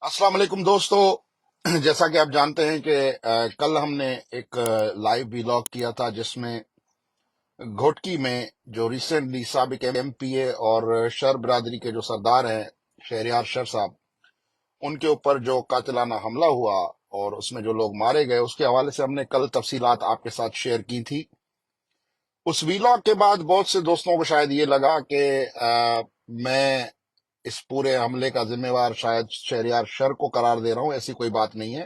السلام علیکم دوستو، جیسا کہ آپ جانتے ہیں کہ کل ہم نے ایک لائیو ویلاگ کیا تھا جس میں گھوٹکی میں جو ریسنٹلی سابق ایم پی اے اور شر برادری کے جو سردار ہیں شہریار شر صاحب، ان کے اوپر جو قاتلانہ حملہ ہوا اور اس میں جو لوگ مارے گئے، اس کے حوالے سے ہم نے کل تفصیلات آپ کے ساتھ شیئر کی تھی۔ اس ویلاگ کے بعد بہت سے دوستوں کو شاید یہ لگا کہ میں اس پورے حملے کا ذمہ وار شاید شہریار شر کو قرار دے رہا ہوں۔ ایسی کوئی بات نہیں ہے،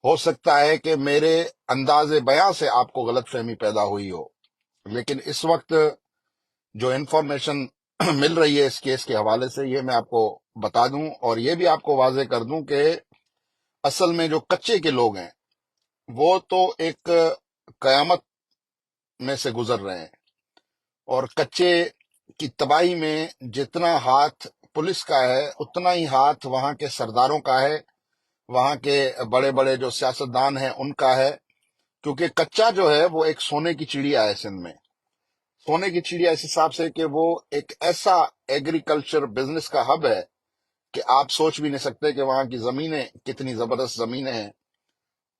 ہو سکتا ہے کہ میرے انداز بیاں سے آپ کو غلط فہمی پیدا ہوئی ہو، لیکن اس وقت جو انفارمیشن مل رہی ہے اس کیس کے حوالے سے، یہ میں آپ کو بتا دوں اور یہ بھی آپ کو واضح کر دوں کہ اصل میں جو کچے کے لوگ ہیں وہ تو ایک قیامت میں سے گزر رہے ہیں، اور کچے کی تباہی میں جتنا ہاتھ پولیس کا ہے اتنا ہی ہاتھ وہاں کے سرداروں کا ہے، وہاں کے بڑے بڑے جو سیاستدان ہیں ان کا ہے، کیونکہ کچا جو ہے وہ ایک سونے کی چڑیا ہے سندھ میں۔ سونے کی چڑیا اس حساب سے کہ وہ ایک ایسا ایگریکلچر بزنس کا ہب ہے کہ آپ سوچ بھی نہیں سکتے کہ وہاں کی زمینیں کتنی زبردست زمینیں ہیں،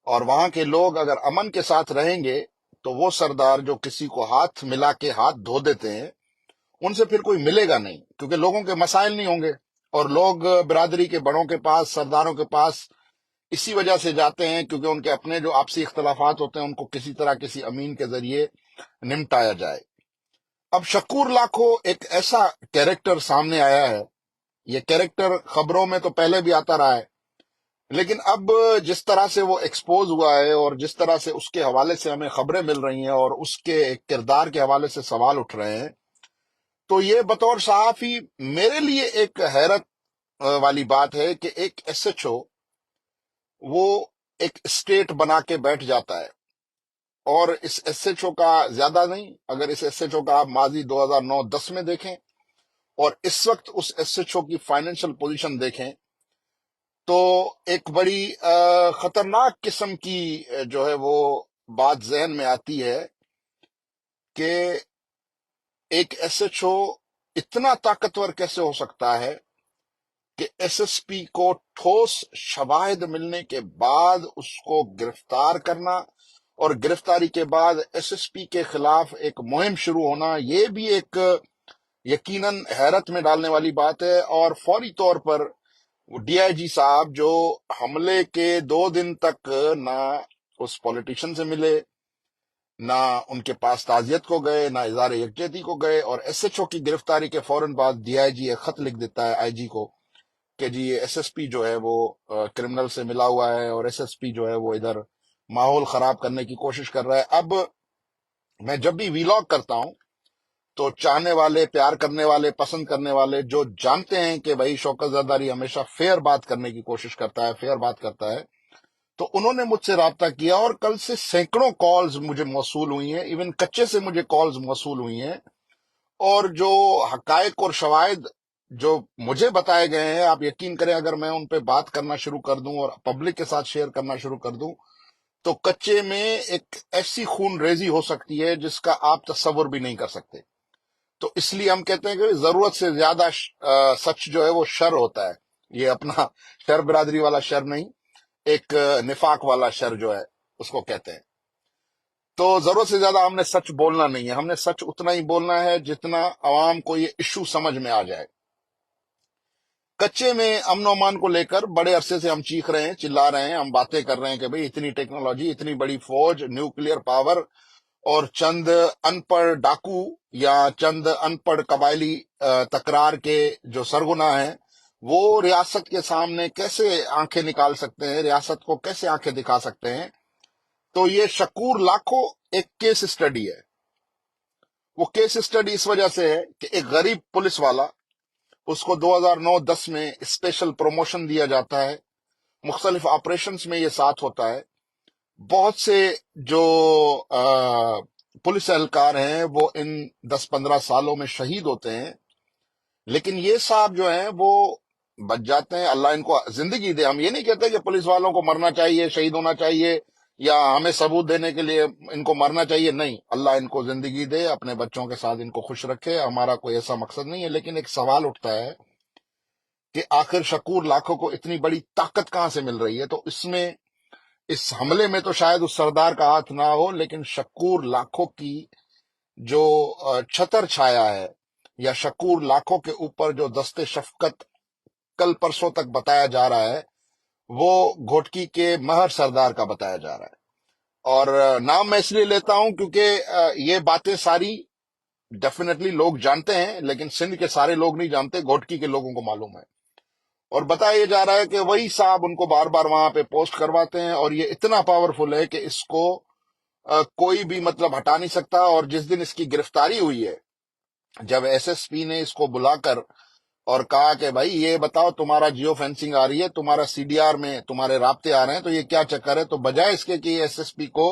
اور وہاں کے لوگ اگر امن کے ساتھ رہیں گے تو وہ سردار جو کسی کو ہاتھ ملا کے ہاتھ دھو دیتے ہیں ان سے پھر کوئی ملے گا نہیں، کیونکہ لوگوں کے مسائل نہیں ہوں گے، اور لوگ برادری کے بڑوں کے پاس، سرداروں کے پاس اسی وجہ سے جاتے ہیں کیونکہ ان کے اپنے جو آپسی اختلافات ہوتے ہیں ان کو کسی طرح کسی امین کے ذریعے نمٹایا جائے۔ اب شکور لاکھو ایک ایسا کیریکٹر سامنے آیا ہے، یہ کیریکٹر خبروں میں تو پہلے بھی آتا رہا ہے، لیکن اب جس طرح سے وہ ایکسپوز ہوا ہے اور جس طرح سے اس کے حوالے سے ہمیں خبریں مل رہی ہیں اور اس کے کردار کے حوالے سے سوال اٹھ رہے ہیں، تو یہ بطور صحافی میرے لیے ایک حیرت والی بات ہے کہ ایک ایس ایچ او وہ ایک اسٹیٹ بنا کے بیٹھ جاتا ہے، اور اس ایس ایچ او کا زیادہ نہیں، اگر اس ایس ایچ او کا آپ ماضی 2009-10 میں دیکھیں اور اس وقت اس ایس ایچ او کی فائنینشل پوزیشن دیکھیں تو ایک بڑی خطرناک قسم کی جو ہے وہ بات ذہن میں آتی ہے کہ ایک ایس ایچ او اتنا طاقتور کیسے ہو سکتا ہے کہ ایس ایس پی کو ٹھوس شواہد ملنے کے بعد اس کو گرفتار کرنا اور گرفتاری کے بعد ایس ایس پی کے خلاف ایک مہم شروع ہونا، یہ بھی ایک یقیناً حیرت میں ڈالنے والی بات ہے۔ اور فوری طور پر ڈی آئی جی صاحب جو حملے کے 2 دن تک نہ اس پولیٹیشین سے ملے، نہ ان کے پاس تعزیت کو گئے، نہ اظہار یکجہتی کو گئے، اور ایس ایچ او کی گرفتاری کے فوراً بعد ڈی آئی جی ایک خط لکھ دیتا ہے آئی جی کو کہ جی یہ ایس ایس پی جو ہے وہ کرمنل سے ملا ہوا ہے اور ایس ایس پی جو ہے وہ ادھر ماحول خراب کرنے کی کوشش کر رہا ہے۔ اب میں جب بھی ویلاگ کرتا ہوں تو چاہنے والے، پیار کرنے والے، پسند کرنے والے جو جانتے ہیں کہ بھائی شوکت زرداری ہمیشہ فیئر بات کرنے کی کوشش کرتا ہے، فیئر بات کرتا ہے، تو انہوں نے مجھ سے رابطہ کیا اور کل سے سینکڑوں کالز مجھے موصول ہوئی ہیں، ایون کچے سے مجھے کالز موصول ہوئی ہیں، اور جو حقائق اور شواہد جو مجھے بتائے گئے ہیں، آپ یقین کریں اگر میں ان پہ بات کرنا شروع کر دوں اور پبلک کے ساتھ شیئر کرنا شروع کر دوں تو کچے میں ایک ایسی خون ریزی ہو سکتی ہے جس کا آپ تصور بھی نہیں کر سکتے۔ تو اس لیے ہم کہتے ہیں کہ ضرورت سے زیادہ سچ جو ہے وہ شر ہوتا ہے، یہ اپنا شر برادری والا شر نہیں، ایک نفاق والا شر جو ہے اس کو کہتے ہیں۔ تو ضرورت سے زیادہ ہم نے سچ بولنا نہیں ہے، ہم نے سچ اتنا ہی بولنا ہے جتنا عوام کو یہ ایشو سمجھ میں آ جائے۔ کچے میں امن و امان کو لے کر بڑے عرصے سے ہم چیخ رہے ہیں، چلا رہے ہیں، ہم باتیں کر رہے ہیں کہ بھئی اتنی ٹیکنالوجی، اتنی بڑی فوج، نیوکلیر پاور، اور چند ان پڑھ ڈاکو یا چند ان پڑھ قبائلی تکرار کے جو سرگنا ہیں وہ ریاست کے سامنے کیسے آنکھیں نکال سکتے ہیں، ریاست کو کیسے آنکھیں دکھا سکتے ہیں۔ تو یہ شکور لاکھوں ایک کیس اسٹڈی ہے۔ وہ کیس اسٹڈی اس وجہ سے ہے کہ ایک غریب پولیس والا، اس کو 2009-10 میں اسپیشل پروموشن دیا جاتا ہے، مختلف آپریشنز میں یہ ساتھ ہوتا ہے، بہت سے جو پولیس اہلکار ہیں وہ ان 10-15 سالوں میں شہید ہوتے ہیں، لیکن یہ صاحب جو ہیں وہ بچ جاتے ہیں، اللہ ان کو زندگی دے۔ ہم یہ نہیں کہتے کہ پولیس والوں کو مرنا چاہیے، شہید ہونا چاہیے، یا ہمیں ثبوت دینے کے لیے ان کو مرنا چاہیے، نہیں، اللہ ان کو زندگی دے، اپنے بچوں کے ساتھ ان کو خوش رکھے، ہمارا کوئی ایسا مقصد نہیں ہے۔ لیکن ایک سوال اٹھتا ہے کہ آخر شکور لاکھوں کو اتنی بڑی طاقت کہاں سے مل رہی ہے. تو اس حملے میں تو شاید اس سردار کا ہاتھ نہ ہو، لیکن شکور لاکھوں کی جو چھتر چھایا ہے، یا شکور لاکھوں کے اوپر جو دست شفقت کل پرسوں تک بتایا جا رہا ہے، وہ گھوٹکی کے مہر سردار کا بتایا جا رہا ہے. اور نام میں اس لیے لیتا ہوں کیونکہ یہ باتیں ساری ڈیفینیٹلی لوگ جانتے ہیں، لیکن سندھ کے سارے لوگ نہیں جانتے، گھوٹکی کے لوگوں کو معلوم ہے. اور بتایا جا رہا ہے کہ وہی صاحب ان کو بار بار وہاں پہ پوسٹ کرواتے ہیں، اور یہ اتنا پاورفل ہے کہ اس کو کوئی بھی مطلب ہٹا نہیں سکتا. اور جس دن اس کی گرفتاری ہوئی ہے، جب ایس ایس پی نے اس کو بلا کر اور کہا کہ بھائی یہ بتاؤ، تمہارا جیو فینسنگ آ رہی ہے، تمہارا سی ڈی آر میں تمہارے رابطے آ رہے ہیں، تو یہ کیا چکر ہے؟ تو بجائے اس کے کہ ایس ایس پی کو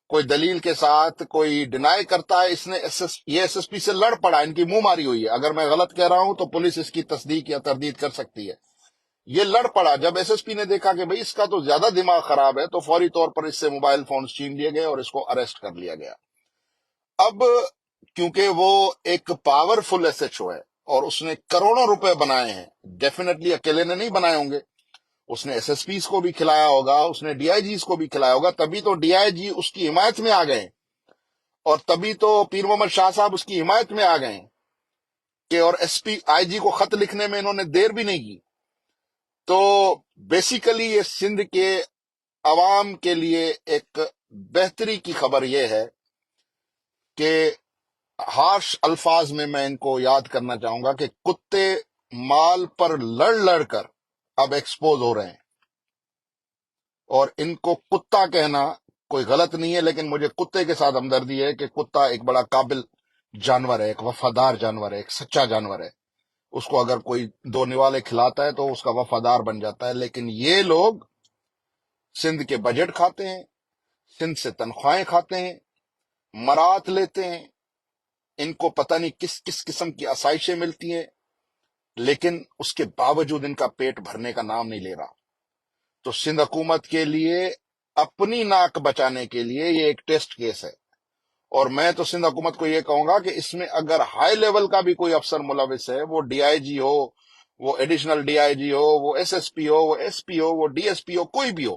کوئی دلیل کے ساتھ کوئی ڈینائی کرتا ہے، اس نے یہ ایس ایس پی سے لڑ پڑا، ان کی منہ ماری ہوئی ہے. اگر میں غلط کہہ رہا ہوں تو پولیس اس کی تصدیق یا تردید کر سکتی ہے. یہ لڑ پڑا. جب ایس ایس پی نے دیکھا کہ بھئی اس کا تو زیادہ دماغ خراب ہے، تو فوری طور پر اس سے موبائل فونز چھین لیے گئے اور اس کو اریسٹ کر لیا گیا. اب کیونکہ وہ ایک پاورفل ایس ایچ او ہے اور اس نے کروڑوں روپے بنائے ہیں، ڈیفینیٹلی اکیلے نے نہیں بنائے ہوں گے، اس نے ایس ایس پیز کو بھی کھلایا ہوگا، اس نے ڈی آئی جیز کو بھی کھلایا ہوگا، تبھی تو ڈی آئی جی اس کی حمایت میں آ گئے، اور تبھی تو پیر محمد شاہ صاحب اس کی حمایت میں آ گئے کہ اور ایس پی آئی جی کو خط لکھنے میں انہوں نے دیر بھی نہیں کی. تو بیسیکلی یہ سندھ کے عوام کے لیے ایک بہتری کی خبر یہ ہے کہ ہارش الفاظ میں ان کو یاد کرنا چاہوں گا کہ کتے مال پر لڑ لڑ کر اب ایکسپوز ہو رہے ہیں. اور ان کو کتا کہنا کوئی غلط نہیں ہے، لیکن مجھے کتے کے ساتھ ہمدردی ہے کہ کتا ایک بڑا قابل جانور ہے، ایک وفادار جانور ہے، ایک سچا جانور ہے. اس کو اگر کوئی دو نوالے کھلاتا ہے تو اس کا وفادار بن جاتا ہے. لیکن یہ لوگ سندھ کے بجٹ کھاتے ہیں، سندھ سے تنخواہیں کھاتے ہیں، مرات لیتے ہیں، ان کو پتہ نہیں کس کس قسم کی آسائشیں ملتی ہیں، لیکن اس کے باوجود ان کا پیٹ بھرنے کا نام نہیں لے رہا. تو سندھ حکومت کے لیے اپنی ناک بچانے کے لیے یہ ایک ٹیسٹ کیس ہے. اور میں تو سندھ حکومت کو یہ کہوں گا کہ اس میں اگر ہائی لیول کا بھی کوئی افسر ملوث ہے، وہ ڈی آئی جی ہو، وہ ایڈیشنل ڈی آئی جی ہو، وہ ایس ایس پی ہو، وہ ایس پی ہو، وہ ڈی ایس پی ہو، کوئی بھی ہو،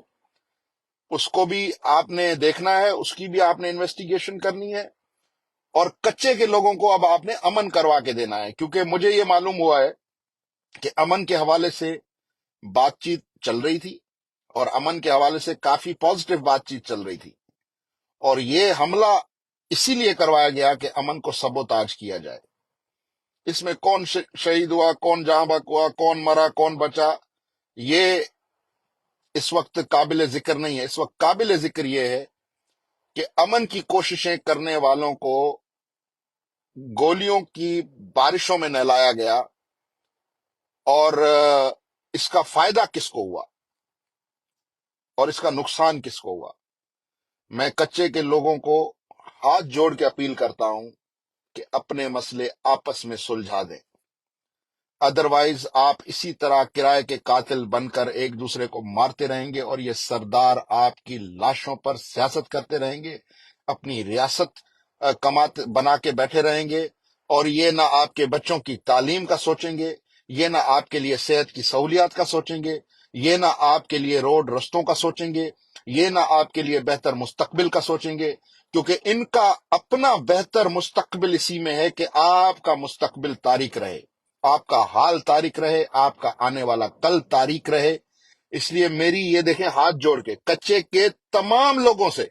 اس کو بھی آپ نے دیکھنا ہے، اس کی بھی آپ نے انویسٹیگیشن کرنی ہے. اور کچے کے لوگوں کو اب آپ نے امن کروا کے دینا ہے، کیونکہ مجھے یہ معلوم ہوا ہے کہ امن کے حوالے سے بات چیت چل رہی تھی، اور امن کے حوالے سے کافی پازیٹیو بات چیت چل رہی تھی. اور یہ حملہ اسی لیے کروایا گیا کہ امن کو سبوتاج کیا جائے. اس میں کون شہید ہوا، کون جہاں بحق ہوا، کون مرا، کون بچا، یہ اس وقت قابل ذکر نہیں ہے. اس وقت قابل ذکر یہ ہے کہ امن کی کوششیں کرنے والوں کو گولیوں کی بارشوں میں نہلایا گیا، اور اس کا فائدہ کس کو ہوا اور اس کا نقصان کس کو ہوا. میں کچے کے لوگوں کو ہاتھ جوڑ کے اپیل کرتا ہوں کہ اپنے مسئلے آپس میں سلجھا دیں. ادروائز آپ اسی طرح کرائے کے قاتل بن کر ایک دوسرے کو مارتے رہیں گے، اور یہ سردار آپ کی لاشوں پر سیاست کرتے رہیں گے، اپنی ریاست بنا کے بیٹھے رہیں گے، اور یہ نہ آپ کے بچوں کی تعلیم کا سوچیں گے، یہ نہ آپ کے لیے صحت کی سہولیات کا سوچیں گے، یہ نہ آپ کے لیے روڈ رستوں کا سوچیں گے، یہ نہ آپ کے لیے بہتر مستقبل کا سوچیں گے. کیونکہ ان کا اپنا بہتر مستقبل اسی میں ہے کہ آپ کا مستقبل تاریک رہے، آپ کا حال تاریک رہے، آپ کا آنے والا کل تاریک رہے. اس لیے میری یہ دیکھیں ہاتھ جوڑ کے کچے کے تمام لوگوں سے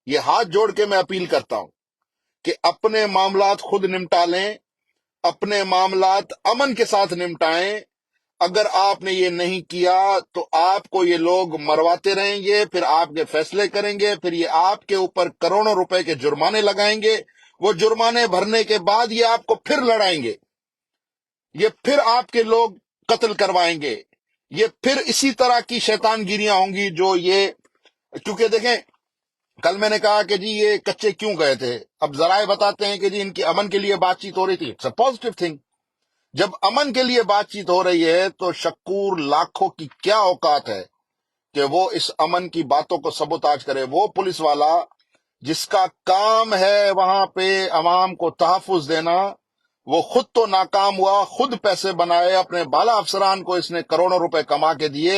یہ ہاتھ جوڑ کے میں اپیل کرتا ہوں کہ اپنے معاملات خود نمٹا لیں، اپنے معاملات امن کے ساتھ نمٹائیں. اگر آپ نے یہ نہیں کیا تو آپ کو یہ لوگ مرواتے رہیں گے، پھر آپ کے فیصلے کریں گے، پھر یہ آپ کے اوپر کروڑوں روپے کے جرمانے لگائیں گے. وہ جرمانے بھرنے کے بعد یہ آپ کو پھر لڑائیں گے، یہ پھر آپ کے لوگ قتل کروائیں گے، یہ پھر اسی طرح کی شیطان گیریاں ہوں گی جو یہ. کیونکہ دیکھیں، کل میں نے کہا کہ جی یہ کچے کیوں گئے تھے، اب ذرائع بتاتے ہیں کہ جی ان کی امن کے لیے بات چیت ہو رہی تھی. It's a positive thing. جب امن کے لیے بات چیت ہو رہی ہے تو شکور لاکھوں کی کیا اوقات ہے کہ وہ اس امن کی باتوں کو سبوتاج کرے. وہ پولیس والا جس کا کام ہے وہاں پہ عوام کو تحفظ دینا، وہ خود تو ناکام ہوا، خود پیسے بنائے، اپنے بالا افسران کو اس نے کروڑوں روپے کما کے دیے.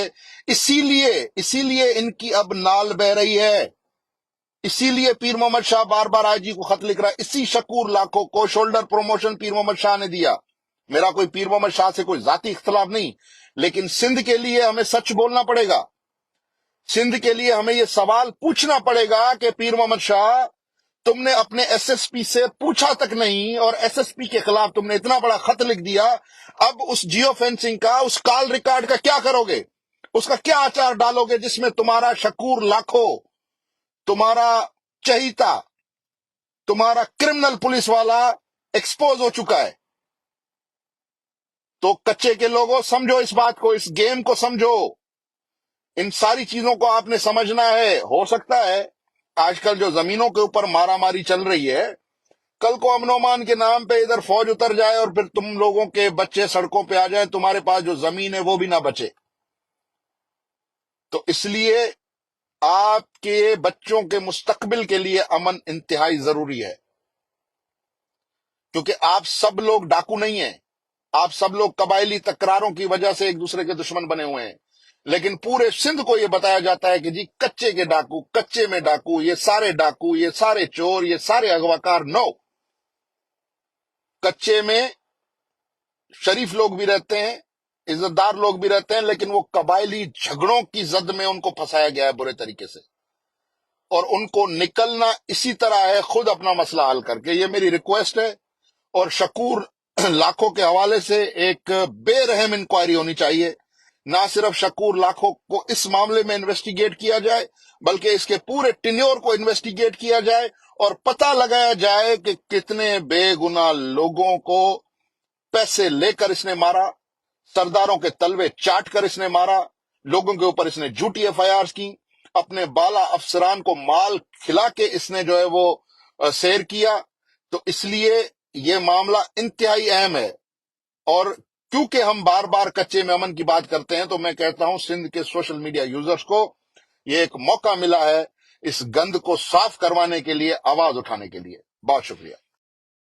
اسی لیے ان کی اب نال بہ رہی ہے. اسی لیے پیر محمد شاہ بار بار آئی جی کو خط لکھ رہا ہے. اسی شکور لاکھوں کو شولڈر پروموشن پیر محمد شاہ نے دیا. میرا کوئی پیر محمد شاہ سے کوئی ذاتی اختلاف نہیں، لیکن سندھ کے لیے ہمیں سچ بولنا پڑے گا. سندھ کے لیے ہمیں یہ سوال پوچھنا پڑے گا کہ پیر محمد شاہ، تم نے اپنے ایس ایس پی سے پوچھا تک نہیں، اور ایس ایس پی کے خلاف تم نے اتنا بڑا خط لکھ دیا. اب اس جیو فینسنگ کا، اس کال ریکارڈ کا کیا کرو گے؟ اس کا کیا آچار ڈالو گے جس میں تمہارا شکور لاکھوں، تمہارا چہیتا، تمہارا کرمنل پولیس والا ایکسپوز ہو چکا ہے؟ تو کچے کے لوگوں سمجھو اس بات کو، اس گیم کو سمجھو. ان ساری چیزوں کو آپ نے سمجھنا ہے. ہو سکتا ہے آج کل جو زمینوں کے اوپر مارا ماری چل رہی ہے، کل کو امن و امان کے نام پہ ادھر فوج اتر جائے اور پھر تم لوگوں کے بچے سڑکوں پہ آ جائیں، تمہارے پاس جو زمین ہے وہ بھی نہ بچے. تو اس لیے آپ کے بچوں کے مستقبل کے لیے امن انتہائی ضروری ہے. کیونکہ آپ سب لوگ ڈاکو نہیں ہیں، آپ سب لوگ قبائلی تکراروں کی وجہ سے ایک دوسرے کے دشمن بنے ہوئے ہیں. لیکن پورے سندھ کو یہ بتایا جاتا ہے کہ جی کچے کے ڈاکو، کچے میں ڈاکو، یہ سارے ڈاکو، یہ سارے چور، یہ سارے اغواکار. نو، کچے میں شریف لوگ بھی رہتے ہیں، عزت دار لوگ بھی رہتے ہیں، لیکن وہ قبائلی جھگڑوں کی زد میں ان کو پھنسایا گیا ہے برے طریقے سے، اور ان کو نکلنا اسی طرح ہے، خود اپنا مسئلہ حل کر کے. یہ میری ریکویسٹ ہے. اور شکور لاکھوں کے حوالے سے ایک بے رحم انکوائری ہونی چاہیے. نہ صرف شکور لاکھوں کو اس معاملے میں انویسٹیگیٹ کیا جائے، بلکہ اس کے پورے ٹینیور کو انویسٹیگیٹ کیا جائے اور پتہ لگایا جائے کہ کتنے بے گناہ لوگوں کو پیسے لے کر اس نے مارا، سرداروں کے تلوے چاٹ کر اس نے مارا، لوگوں کے اوپر اس نے جھوٹی ایف آئی آرز کی، اپنے بالا افسران کو مال کھلا کے اس نے جو ہے وہ سیر کیا. تو اس لیے یہ معاملہ انتہائی اہم ہے. اور کیونکہ ہم بار بار کچے میں امن کی بات کرتے ہیں، تو میں کہتا ہوں سندھ کے سوشل میڈیا یوزرز کو یہ ایک موقع ملا ہے اس گند کو صاف کروانے کے لیے، آواز اٹھانے کے لیے. بہت شکریہ.